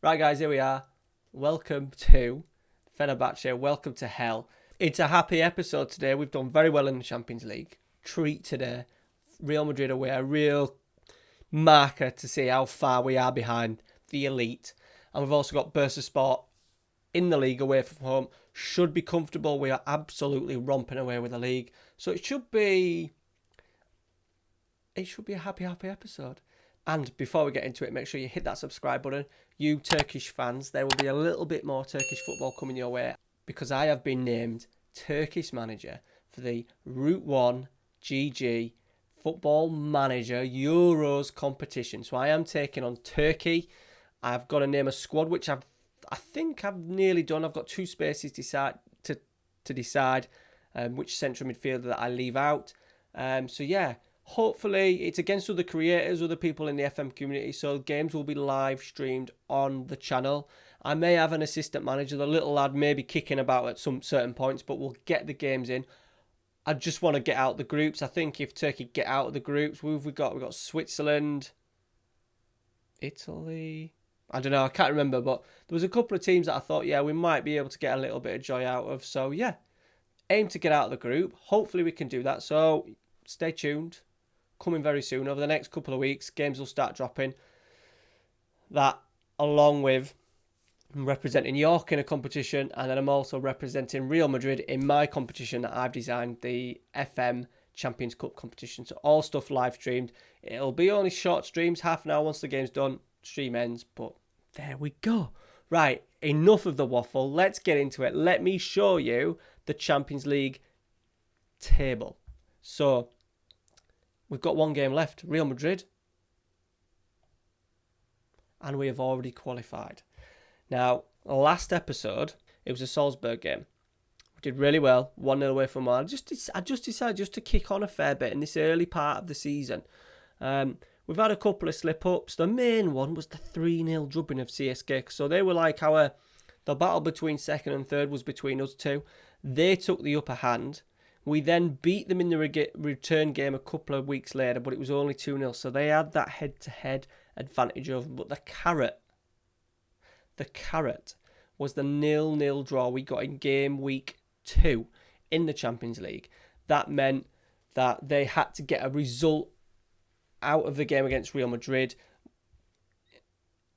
Right, guys, here we are. Welcome to Fenerbahce. Welcome to hell. It's a happy episode today. We've done very well in the Champions League. Treat today. Real Madrid away. A real marker to see how far we are behind the elite. And we've also got Bursaspor in the league away from home. Should be comfortable. We are absolutely romping away with the league. So it should be a happy episode. And before we get into it, make sure you hit that subscribe button. You Turkish fans, there will be a little bit more Turkish football coming your way because I have been named Turkish manager for the Route 1 GG Football Manager Euros competition. So I am taking on Turkey. I've got to name a squad, which I think I've nearly done. I've got 2 spaces to decide which central midfielder that I leave out. So yeah. Hopefully, it's against other creators, other people in the FM community, so games will be live streamed on the channel. I may have an assistant manager, the little lad may be kicking about at some certain points, but we'll get the games in. I just want to get out the groups. I think if Turkey get out of the groups, we've got Switzerland, Italy. I don't know, I can't remember, but there was a couple of teams that I thought, yeah, we might be able to get a little bit of joy out of. So yeah, aim to get out of the group. Hopefully we can do that. So stay tuned. Coming very soon. Over the next couple of weeks, games will start dropping. That, along with representing York in a competition, and then I'm also representing Real Madrid in my competition that I've designed, the FM Champions Cup competition. So all stuff live streamed. It'll be only short streams, half an hour once the game's done, stream ends, but there we go. Right, enough of the waffle. Let's get into it. Let me show you the Champions League table. So we've got 1 game left, Real Madrid, and we have already qualified. Now, last episode, it was a Salzburg game. We did really well, 1-0 away from one. I just decided just to kick on a fair bit in this early part of the season. We've had a couple of slip-ups. The main one was the 3-0 drubbing of CSK. So they were like the battle between second and third was between us two. They took the upper hand. We then beat them in the return game a couple of weeks later, but it was only 2-0. So they had that head-to-head advantage over them. But the carrot was the 0-0 draw we got in game week 2 in the Champions League. That meant that they had to get a result out of the game against Real Madrid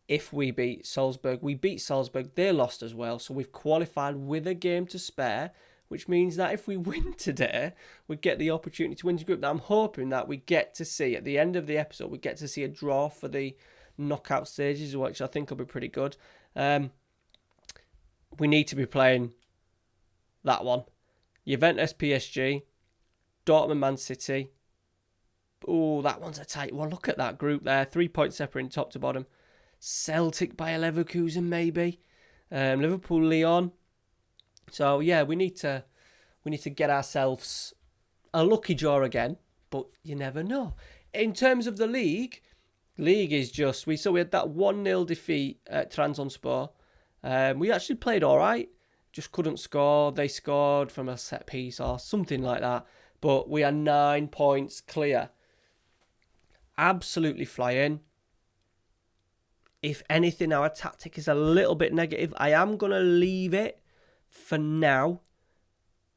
if we beat Salzburg. We beat Salzburg. They lost as well. So we've qualified with a game to spare, which means that if we win today, we get the opportunity to win the group. Now, I'm hoping that we get to see, at the end of the episode, we get to see a draw for the knockout stages, which I think will be pretty good. We need to be playing that one. Juventus PSG, Dortmund Man City. Oh, that one's a tight one. Look at that group there. 3 points separating top to bottom. Celtic by Leverkusen, maybe. Liverpool, Lyon. So yeah, we need to get ourselves a lucky draw again, but you never know. In terms of the league is just we had that 1-0 defeat at Trabzonspor. We actually played all right, just couldn't score. They scored from a set piece or something like that, but we are 9 points clear. Absolutely flying. If anything, our tactic is a little bit negative. I am gonna leave it for now,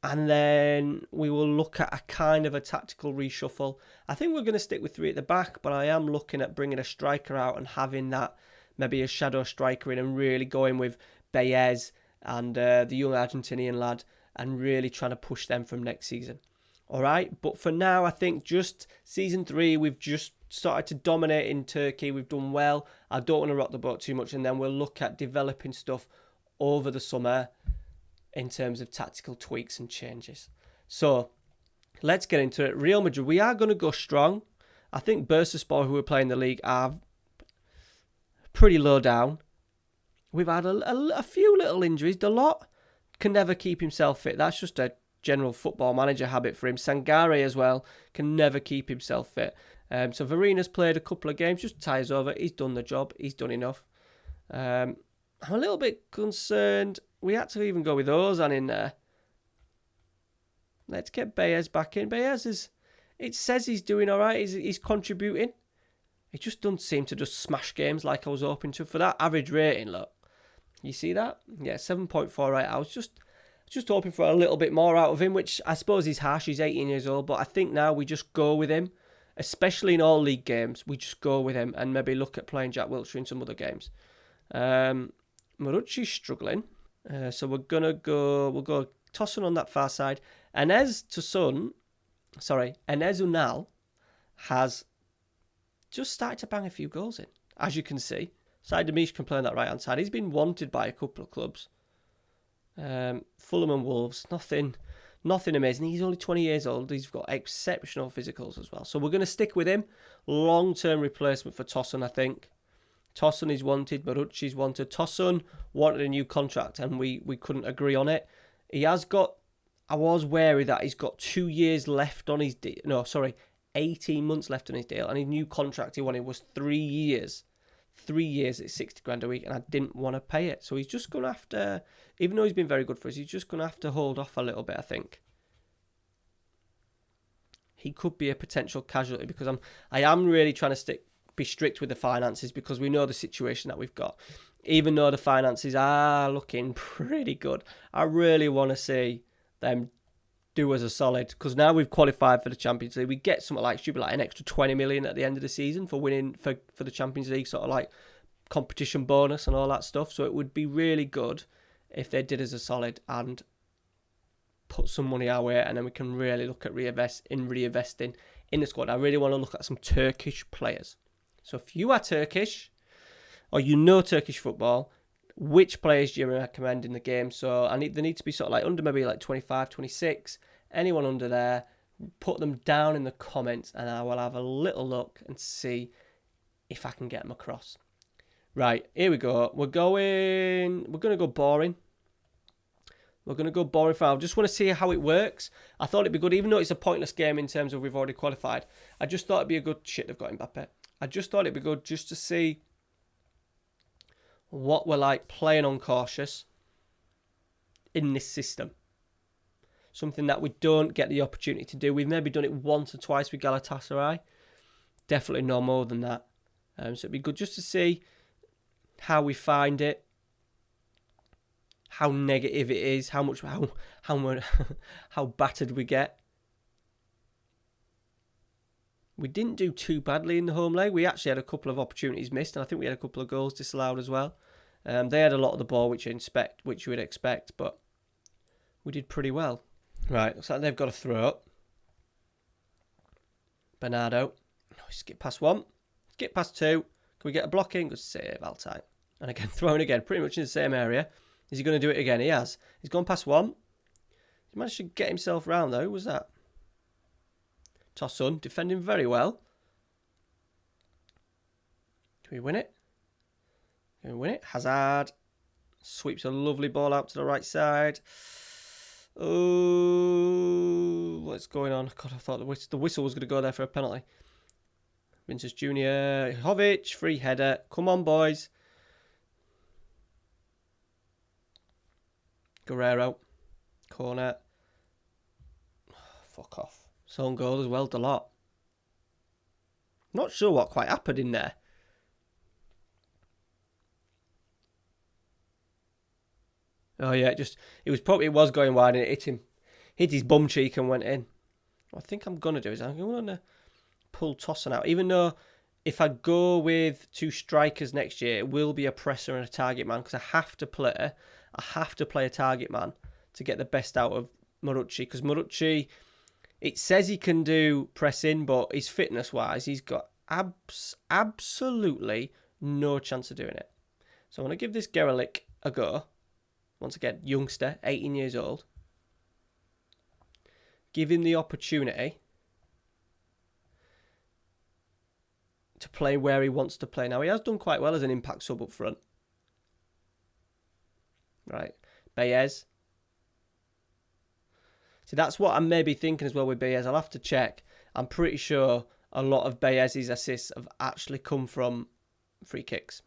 and then we will look at a kind of a tactical reshuffle. I think we're going to stick with 3 at the back, but I am looking at bringing a striker out and having that maybe a shadow striker in and really going with Baez and the young Argentinian lad and really trying to push them from next season. All right, but for now, I think just season 3, we've just started to dominate in Turkey. We've done well. I don't want to rock the boat too much, and then we'll look at developing stuff over the summer in terms of tactical tweaks and changes. So let's get into it. Real Madrid, we are going to go strong. I think Bursaspor, who are playing the league, are pretty low down. We've had a few little injuries. Dalot can never keep himself fit. That's just a general football manager habit for him. Sangare as well can never keep himself fit. So Varina's played a couple of games, just ties over. He's done the job. He's done enough. I'm a little bit concerned. We had to even go with Ozan in there. Let's get Baez back in. Baez it says he's doing all right. He's contributing. He just doesn't seem to just smash games like I was hoping to. For that average rating, look, you see that? Yeah, 7.4 right. I was just hoping for a little bit more out of him, which I suppose is harsh. He's 18 years old, but I think now we just go with him, especially in all league games. We just go with him and maybe look at playing Jack Wilshere in some other games. Marucci's struggling, so we'll go Tosun on that far side. Enes Unal has just started to bang a few goals in, as you can see. Said Demish can play on that right hand side. He's been wanted by a couple of clubs. Fulham and Wolves, nothing amazing. He's only 20 years old. He's got exceptional physicals as well. So we're going to stick with him. Long-term replacement for Tosun, I think. Tosun is wanted. Marucci's wanted. Tosun wanted a new contract, and we couldn't agree on it. He has got... I was wary that he's got 2 years left on his deal. No, sorry, 18 months left on his deal. And his new contract he wanted was 3 years. 3 years at 60 grand a week, and I didn't want to pay it. So he's just going to have to, even though he's been very good for us, he's just going to have to hold off a little bit, I think. He could be a potential casualty because I am really trying to be strict with the finances because we know the situation that we've got. Even though the finances are looking pretty good, I really want to see them do us a solid, because now we've qualified for the Champions League. We get something like, should be like an extra 20 million at the end of the season for winning for the Champions League, sort of like competition bonus and all that stuff. So it would be really good if they did us a solid and put some money our way, and then we can really look at reinvesting in the squad. I really want to look at some Turkish players. So if you are Turkish or you know Turkish football, which players do you recommend in the game? So they need to be sort of like under maybe like 25, 26. Anyone under there, put them down in the comments and I will have a little look and see if I can get them across. Right, here we go. We're going to go boring. We're going to go boring for now. I just want to see how it works. I thought it'd be good, even though it's a pointless game in terms of we've already qualified. I just thought it'd be a good shit they've got Mbappe. I just thought it'd be good just to see what we're like playing on cautious in this system. Something that we don't get the opportunity to do. We've maybe done it once or twice with Galatasaray. Definitely no more than that. So it'd be good just to see how we find it, how negative it is, how battered we get. We didn't do too badly in the home leg. We actually had a couple of opportunities missed, and I think we had a couple of goals disallowed as well. They had a lot of the ball, which you would expect, but we did pretty well. Right, looks like they've got a throw up. Bernardo. Skip past one. Skip past two. Can we get a block in? Good save, Altay. And again, thrown again, pretty much in the same area. Is he going to do it again? He has. He's gone past one. He managed to get himself round, though. Who was that? Tosun, defending very well. Can we win it? Can we win it? Hazard sweeps a lovely ball out to the right side. Oh, what's going on? God, I thought the whistle was going to go there for a penalty. Vinicius Jr. Jovic, free header. Come on, boys. Guerrero. Corner. Fuck off. Own goal as well, Dalot. Not sure what quite happened in there. Oh yeah, it was going wide and it hit his bum cheek and went in. What I think I'm gonna do is I'm gonna pull Tosun out. Even though if I go with two strikers next year, it will be a presser and a target man because I have to play a target man to get the best out of Marucci, because Marucci, it says he can do pressing, but his fitness-wise, he's got absolutely no chance of doing it. So I'm going to give this Geralik a go. Once again, youngster, 18 years old. Give him the opportunity to play where he wants to play. Now, he has done quite well as an impact sub up front. Right. Baez. See, that's what I'm maybe thinking as well with Baez. I'll have to check. I'm pretty sure a lot of Baez's assists have actually come from free kicks.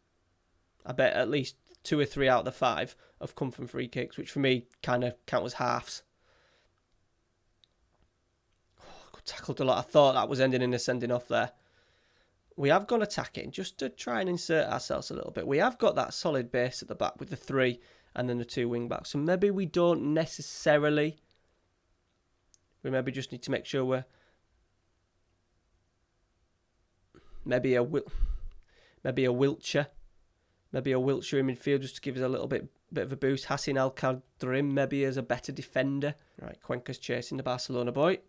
I bet at least 2 or 3 out of the 5 have come from free kicks, which for me kind of count as halves. Oh, good tackled a lot. I thought that was ending in a sending off there. We have gone attacking just to try and insert ourselves a little bit. We have got that solid base at the back with the 3 and then the 2 wing backs. So maybe we don't necessarily... We maybe just need to make sure we're... Maybe a Wiltshire. Maybe a Wiltshire in midfield just to give us a little bit of a boost. Hassan Al-Khadrim maybe as a better defender. Right, Cuenca's chasing the Barcelona boy.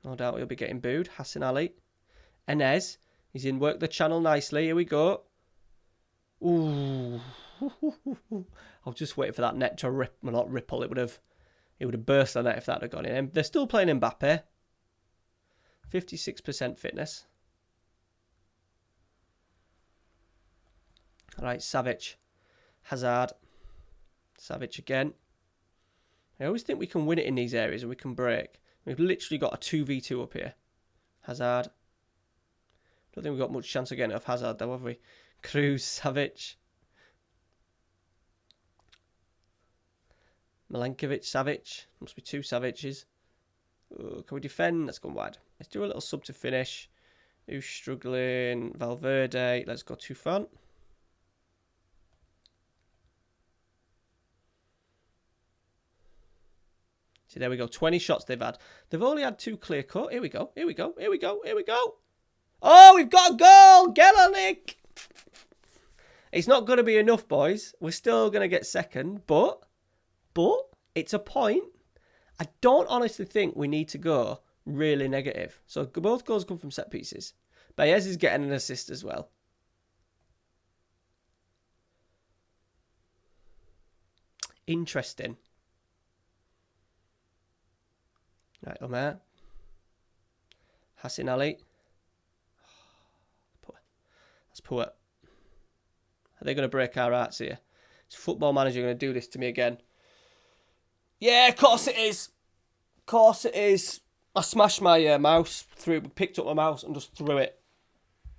No doubt he'll be getting booed. Hassan Ali. Enes. He's in work the channel nicely. Here we go. Ooh. I'll just wait for that net to rip. Well, not ripple. It would have burst the net if that had gone in. They're still playing Mbappe. 56% fitness. All right, Savic. Hazard. Savic again. I always think we can win it in these areas and we can break. We've literally got a 2v2 up here. Hazard. Don't think we've got much chance of getting it off Hazard though, have we? Cruz, Savic. Milenkovic, Savic. Must be 2 Savic's. Can we defend? Let's go wide. Let's do a little sub to finish. Who's struggling? Valverde. Let's go to front. See, there we go. 20 shots they've had. They've only had 2 clear cut. Here we go. Here we go. Here we go. Here we go. Oh, we've got a goal. Get on, Nick. It's not going to be enough, boys. We're still going to get second, but it's a point. I don't honestly think we need to go really negative. So both goals come from set pieces. Baez is getting an assist as well. Interesting. Right, Omer. Hassan Ali. That's poor. Are they going to break our hearts here? Is Football Manager going to do this to me again? Yeah, of course it is. Of course it is. I smashed my mouse, picked up my mouse and just threw it.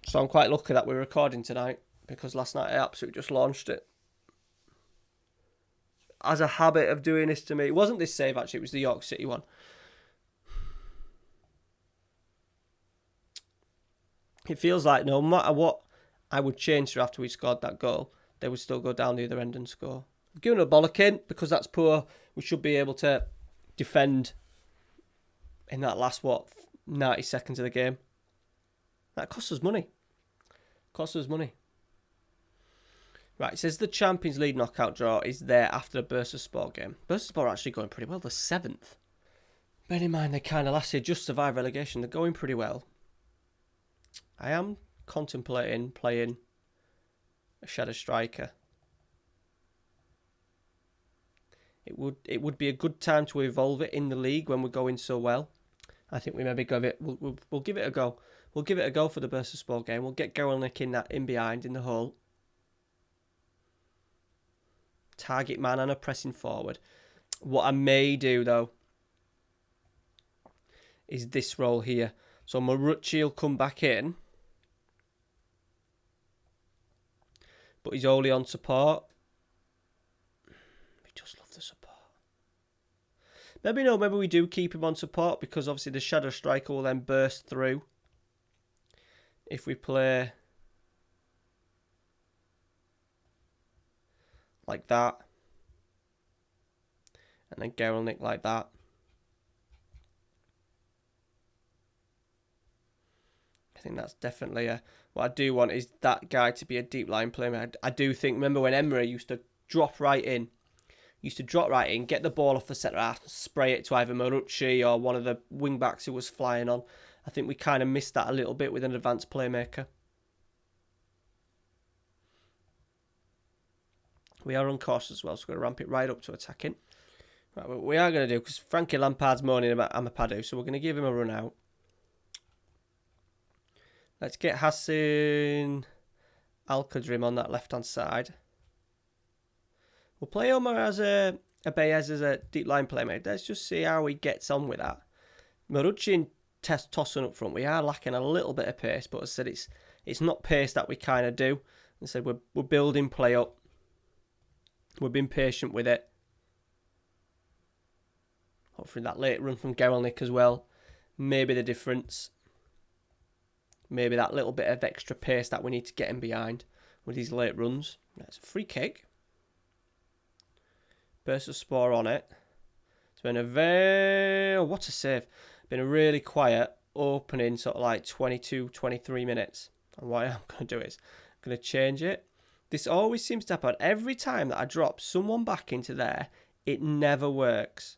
So I'm quite lucky that we're recording tonight because last night I absolutely just launched it. As a habit of doing this to me. It wasn't this save actually, it was the York City one. It feels like no matter what I would change to after we scored that goal, they would still go down the other end and score. I've given a bollocking because that's poor. We should be able to defend in that last, 90 seconds of the game. That costs us money. Right, it says the Champions League knockout draw is there after the Bursaspor game. Bursaspor are actually going pretty well. They're 7th. Bear in mind, they kind of last year just survived relegation. They're going pretty well. I am contemplating playing a shadow striker. It would be a good time to evolve it in the league when we're going so well. I think we maybe give it. We'll give it a go. We'll give it a go for the Bursaspor game. We'll get Geralnik in behind in the hole. Target man and a pressing forward. What I may do though is this role here. So Marucci will come back in. But he's only on support. We just love the support. Maybe we do keep him on support because obviously the shadow striker will then burst through. If we play like that. And then Geralnik like that. I think that's definitely what I do want is that guy to be a deep line player. I do think, remember when Emery used to drop right in, get the ball off the centre half, spray it to either Marucci or one of the wing backs who was flying on. I think we kind of missed that a little bit with an advanced playmaker. We are on course as well, so we're going to ramp it right up to attacking. Right, what we are going to do, because Frankie Lampard's moaning about Amapadu, so we're going to give him a run out. Let's get Hassan Al-Khadrim on that left-hand side. We'll play Omar as a Baez as a deep line playmaker. Let's just see how he gets on with that. Marucci tossing up front. We are lacking a little bit of pace, but as I said, it's not pace that we kind of do. As I said, we're building play up. We're being patient with it. Hopefully that late run from Geralnik as well. Maybe the difference. maybe that little bit of extra pace that we need to get him behind with these late runs. That's a free kick. Bursaspor on it. It's been what a save. Been a really quiet opening sort of like 22, 23 minutes. And what I'm going to do is I'm going to change it. This always seems to happen. Every time that I drop someone back into there, it never works.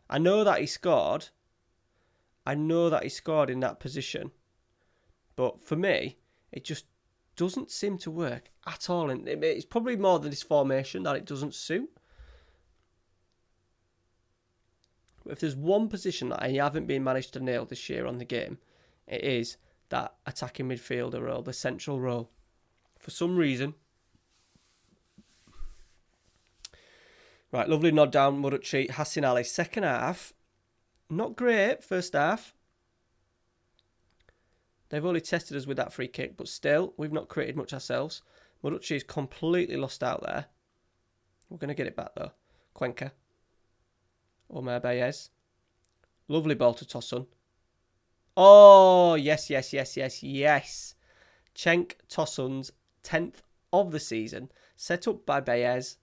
I know that he scored. I know that he scored in that position. But for me, it just doesn't seem to work at all. And it's probably more than this formation that it doesn't suit. But if there's one position that I haven't been managed to nail this year on the game, it is that attacking midfielder role, the central role. For some reason. Right, lovely nod down, Murachi, Hassan Ali. Second half, not great, first half. They've only tested us with that free kick, but still, we've not created much ourselves. Murachi is completely lost out there. We're going to get it back though. Cuenca. Omar Baez. Lovely ball to Tosun. Oh, yes. Cenk Tosun's 10th of the season. Set up by Baez.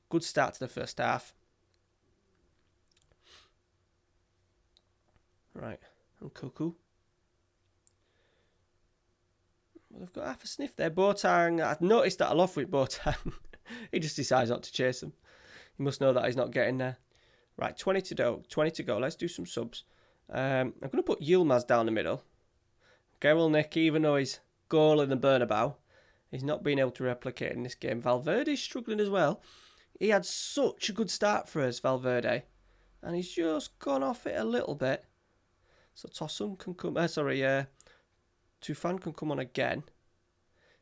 Good start to the first half. Right, and Cuckoo. Well, they've got half a sniff there. Boateng, I've noticed that a lot with Boateng. He just decides not to chase them. He must know that he's not getting there. Right, 20 to go. Let's do some subs. I'm going to put Yilmaz down the middle. Gerelnik, even though he's goal in the Bernabeu, he's not been able to replicate in this game. Valverde's struggling as well. He had such a good start for us, Valverde. And he's just gone off it a little bit. So Tosun can come... Tufan can come on again.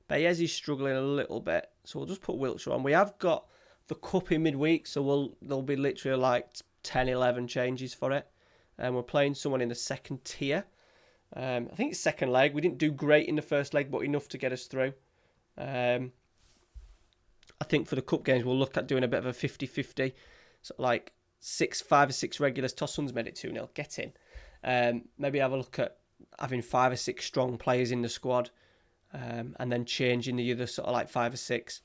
Baez is struggling a little bit. So we'll just put Wiltshire on. We have got the cup in midweek. So there'll be literally like 10, 11 changes for it. And we're playing someone in the second tier. I think it's second leg. We didn't do great in the first leg, but enough to get us through. I think for the cup games, we'll look at doing a bit of a 50-50. So like 5 or 6 regulars. Tosun's made it 2-0. Get in. Maybe have a look at having 5 or 6 strong players in the squad. And then changing the other sort of like 5 or 6.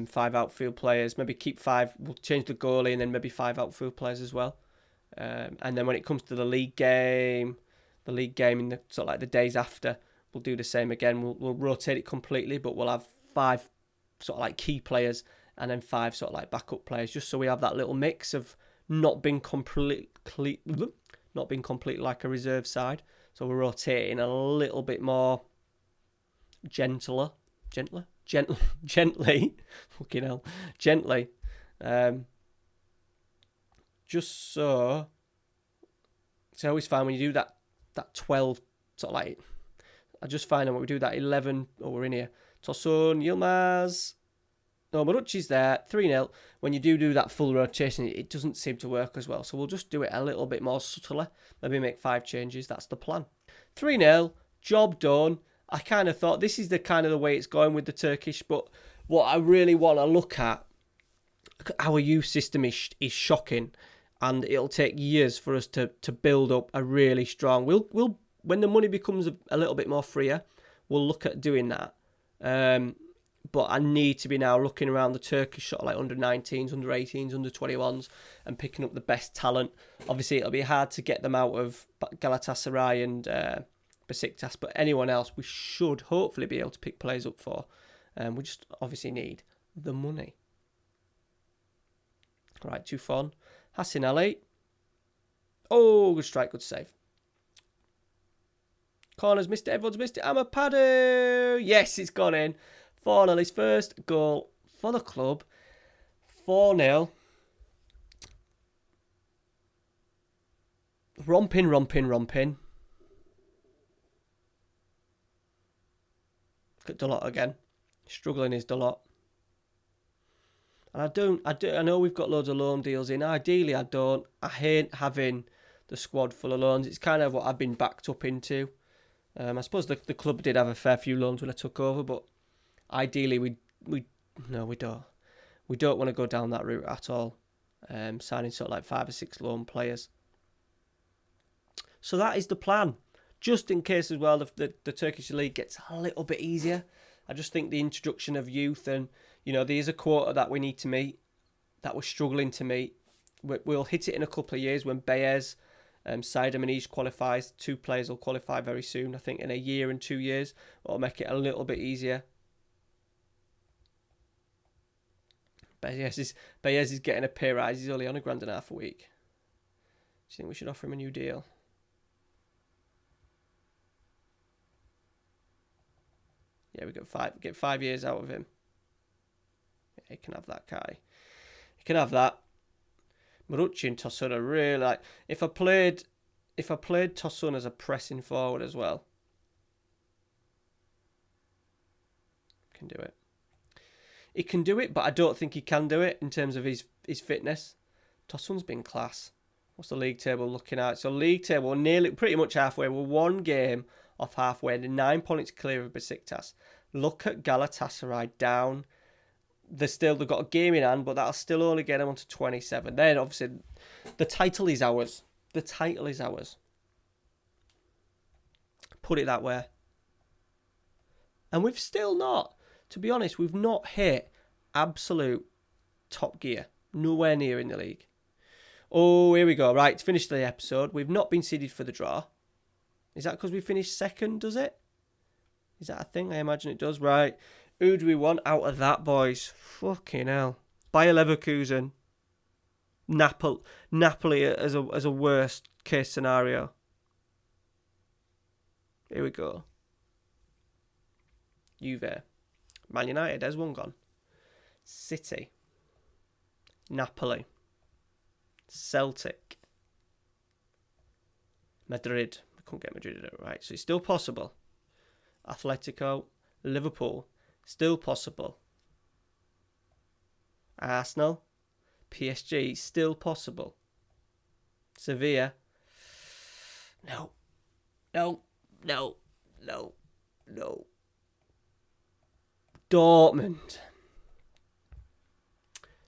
5 outfield players. Maybe keep 5. We'll change the goalie and then maybe 5 outfield players as well. And then when it comes to the league game in the sort of like the days after, we'll do the same again. We'll rotate it completely, but we'll have 5 sort of like key players and then 5 sort of like backup players, just so we have that little mix of not being completely like a reserve side. So we're rotating a little bit more gently. Fucking hell, gently. Just so it's always fine when you do that 12 sort of like. I just find that when we do that 11, we're in here. Tosun, Yilmaz. No, Marucci's there. 3-0. When you do that full rotation, it doesn't seem to work as well. So we'll just do it a little bit more subtly. Maybe make 5 changes. That's the plan. 3-0. Job done. I kind of thought this is the kind of the way it's going with the Turkish. But what I really want to look at, our youth system is shocking. And it'll take years for us to build up a really strong... We'll when the money becomes a little bit more freer, we'll look at doing that. But I need to be now looking around the Turkish sort of like under 19s, under 18s, under 21s and picking up the best talent. Obviously, it'll be hard to get them out of Galatasaray and Besiktas, but anyone else we should hopefully be able to pick players up for. We just obviously need the money. Right, Tufan. Hassan Ali. Oh, good strike, good save. Corners missed it, everyone's missed it. Amapadu. Yes, it's gone in. 4-0, his first goal for the club. 4-0. Romping. Look at Dalot again. Struggling is Dalot. And I know we've got loads of loan deals in. Ideally, I don't. I hate having the squad full of loans. It's kind of what I've been backed up into. I suppose the club did have a fair few loans when I took over, but ideally we don't. We don't want to go down that route at all. signing sort of like 5 or 6 loan players. So that is the plan. Just in case as well, the Turkish league gets a little bit easier. I just think the introduction of youth and, there's a quota that we need to meet, that we're struggling to meet. We'll hit it in a couple of years when Bayes, Saida Manish qualifies. 2 players will qualify very soon. I think in a year and 2 years, it'll make it a little bit easier. Bayes is getting a pay rise. He's only on £1.5 a week. Do you think we should offer him a new deal? Yeah, we get 5 years out of him. Yeah, he can have that, can't he? He can have that. Marucci and Tosun are really like, if I played Tosun as a pressing forward as well, can do it. He can do it, but I don't think he can do it in terms of his fitness. Tosun's been class. What's the league table looking at? So league table, nearly pretty much halfway. We're 1 game off halfway. They're 9 points clear of Besiktas. Look at Galatasaray down. They've got a game in hand, but that'll still only get them onto 27. Then obviously the title is ours. The title is ours. Put it that way. And we've still not, to be honest, we've not hit absolute top gear. Nowhere near in the league. Oh, here we go. Right, to finish the episode, we've not been seeded for the draw. Is that because we finished second, does it? Is that a thing? I imagine it does. Right. Who do we want out of that, boys? Fucking hell. Bayer Leverkusen. Napoli as a worst case scenario. Here we go. Juve. Man United, there's one gone. City. Napoli. Celtic. Madrid. We couldn't get Madrid right, so it's still possible. Atletico. Liverpool. Still possible. Arsenal. PSG. Still possible. Sevilla. No. Dortmund.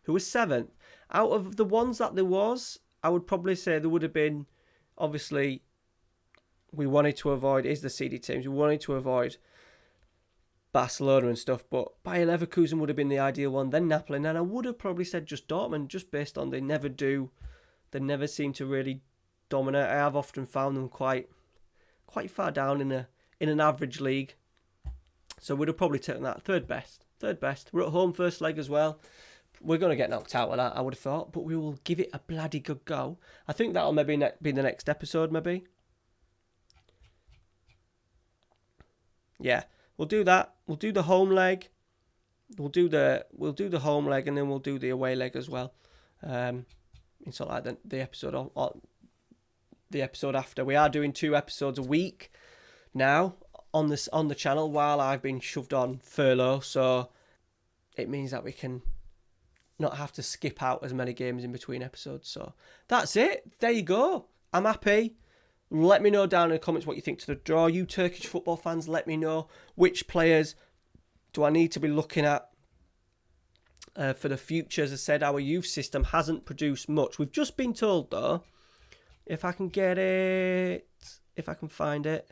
Who was 7th? Out of the ones that there was, I would probably say there would have been, obviously, we wanted to avoid, is the seeded teams, we wanted to avoid Barcelona and stuff, but Bayer Leverkusen would have been the ideal one, then Napoli, and then I would have probably said just Dortmund, just based on they never seem to really dominate. I have often found them quite far down in an average league, so we'd have probably taken that third best. We're at home first leg as well. We're going to get knocked out with that, I would have thought, but we will give it a bloody good go. I think that'll maybe be the next episode, maybe. Yeah, we'll do that. We'll do the home leg. We'll do the home leg, and then we'll do the away leg as well. It's not like the episode or the episode after. We are doing 2 episodes a week now on the channel while I've been shoved on furlough, so it means that we can not have to skip out as many games in between episodes. So that's it. There you go. I'm happy. Let me know down in the comments what you think to the draw. You Turkish football fans, let me know which players do I need to be looking at for the future. As I said, our youth system hasn't produced much. We've just been told, though, if I can get it, if I can find it,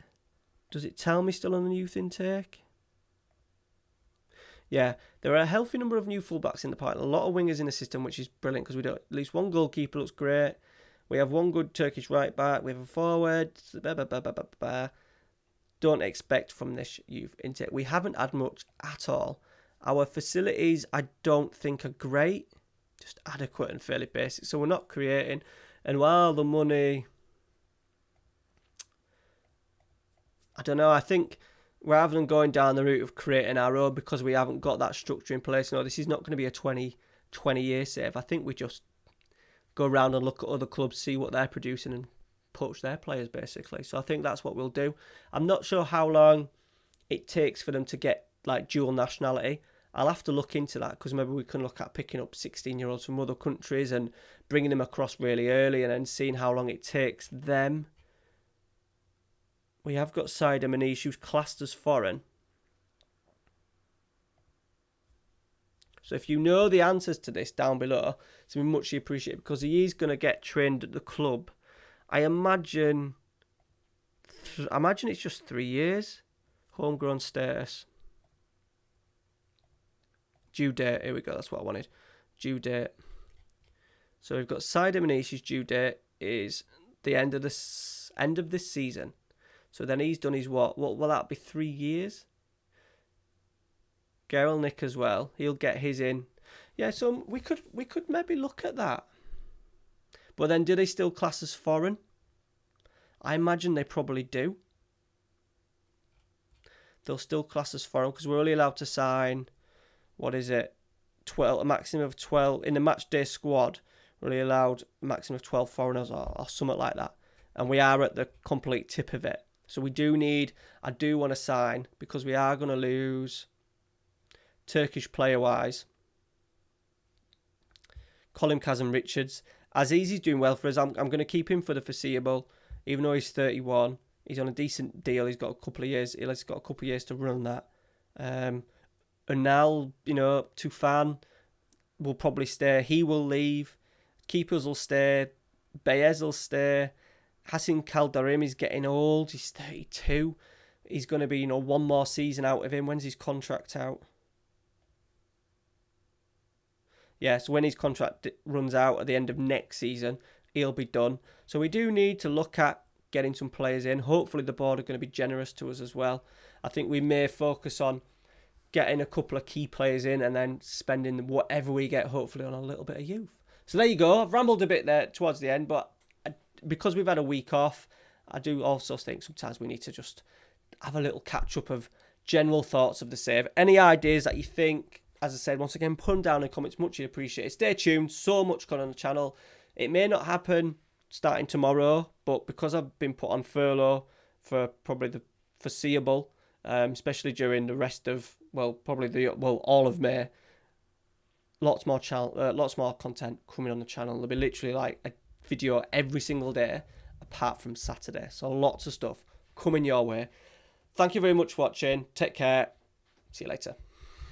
does it tell me still on the youth intake? Yeah, there are a healthy number of new fullbacks in the pipeline. A lot of wingers in the system, which is brilliant because we do at least one goalkeeper, looks great. We have one good Turkish right back. We have a forward. Don't expect from this youth intake. We haven't had much at all. Our facilities, I don't think, are great. Just adequate and fairly basic. So we're not creating. And while the money, I don't know. I think rather than going down the route of creating our own because we haven't got that structure in place, no, this is not going to be a 20-year save. I think we just go around and look at other clubs, see what they're producing and poach their players, basically. So I think that's what we'll do. I'm not sure how long it takes for them to get like dual nationality. I'll have to look into that because maybe we can look at picking up 16-year-olds from other countries and bringing them across really early and then seeing how long it takes them. We have got Saida Manish, who's classed as foreign. So if you know the answers to this down below, it's been much appreciated, because he is going to get trained at the club. I imagine it's just 3 years. Homegrown status. Due date. Here we go. That's what I wanted. Due date. So we've got Saida Manish's due date is the end of this season. So then he's done his what? What will that be? 3 years. Gerald Nick as well. He'll get his in. Yeah. So we could maybe look at that. But then, do they still class as foreign? I imagine they probably do. They'll still class as foreign, because we're only allowed to sign, what is it, 12, a maximum of 12 in the match day squad. We're only allowed a maximum of 12 foreigners or something like that, and we are at the complete tip of it. So I do want to sign, because we are going to lose Turkish player wise. Colin Kazan-Richards, Aziz's doing well for us. I'm going to keep him for the foreseeable, even though he's 31. He's on a decent deal. He's got a couple of years. He's got a couple of years to run that. And now, Tufan will probably stay. He will leave. Keepers will stay. Baez will stay. Hassan Kaldarim is getting old. He's 32. He's going to be, one more season out of him. When's his contract out? Yeah, so when his contract runs out at the end of next season, he'll be done. So we do need to look at getting some players in. Hopefully the board are going to be generous to us as well. I think we may focus on getting a couple of key players in and then spending whatever we get, hopefully, on a little bit of youth. So there you go. I've rambled a bit there towards the end, but because we've had a week off, I do also think sometimes we need to just have a little catch-up of general thoughts of the save. Any ideas that you think, as I said, once again, put them down in the comments. Much appreciated. Stay tuned. So much going on the channel. It may not happen starting tomorrow, but because I've been put on furlough for probably the foreseeable, especially during the rest of, all of May, lots more content coming on the channel. There'll be literally like a video every single day apart from Saturday. So lots of stuff coming your way. Thank you very much for watching. Take care. See you later.